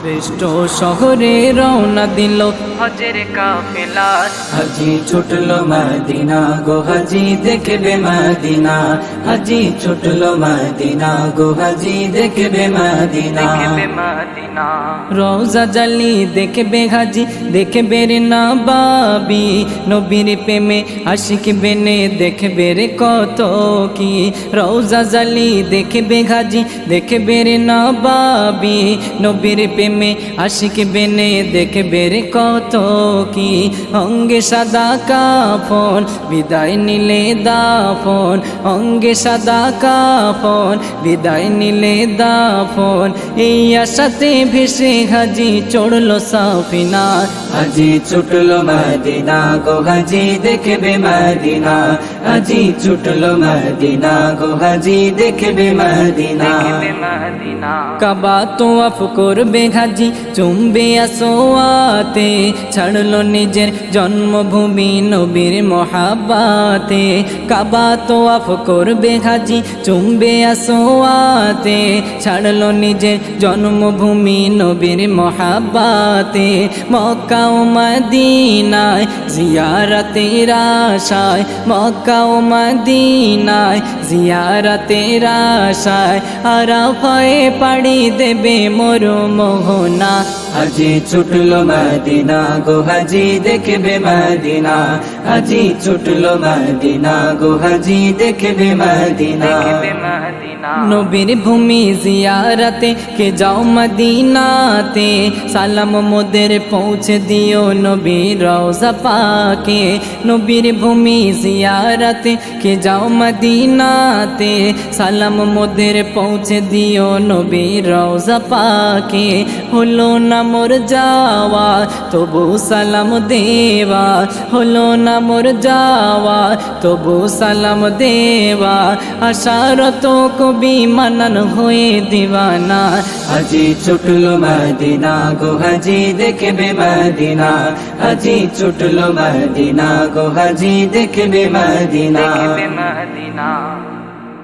শ্রেষ্ঠ শহরে রওনা দিল হজের কাফেলা। হাজি ছুটলো মদিনা গো হাজি দেখবে মদিনা, হাজি ছুটলো মদিনা গো হাজি দেখবে মদিনা। রওজা জালি দেখবে হাজি দেখবে রে নবাবি, নবীর প্রেমে আশিক বেনে দেখবে রে কত কি। রওজা জালি দেখবে হাজি দেখবে রে নবাবি, নবীর প্রেমে আশিক বেনে দেখবে রে কত কি। অঙ্গে সাদা কাফন বিদায় নিলে দাফন, অঙ্গে সাদা কাফন বিদায় নিলে দাফন। এই আশাতে ভেসে হাজি চড়লো সাফিনা, হাজি ছুটলো মদিনা গো হাজি দেখবে মদিনা, হাজি ছুটলো মদিনা গো হাজি দেখবে মদিনা। কাবা তোয়াফ করবে হাজি চুমবে আসোয়াতে, ছাড়লো নিজের জন্মভূমি নবীর মহাব্বাতে। কাবা তোয়াফ করবে হাজি চুমবে আসোয়াতে, ছাড়লো নিজের জন্মভূমি নবীর মহাব্বাতে। মক্কা ও মদিনায় জিয়ারতের আশায়, মক্কা ও মদিনায় জিয়ারতের আশায়। আরাফায়ে পাড়ি দেবে মোর মোহনা, হাজি ছুটলো মদিনা গো হাজি দেখবে মদিনা, হাজি ছুটলো মদিনা গো হাজি দেখবে মদিনা। নবীর ভূমি জিয়ারতে কে যাও মদিনাতে, সালাম মোদের পৌঁছে দিও নবীর রওজা পাকে। নবীর ভূমি জিয়ারতে কে যাও মদিনাতে, সালাম মোদের পৌঁছে দিও নবীর রওজা পাকে। হলো না মোর যাওয়া তবু সালাম দেওয়া, হলো না মোর যাওয়া তবু সালাম দেওয়া। আশারত কবি মানান হয়ে দিওয়ানা, হাজি ছুটলো মদিনা গো হাজি দেখবে মদিনা, হাজি ছুটলো মদিনা গো হাজি দেখবে মদিনা।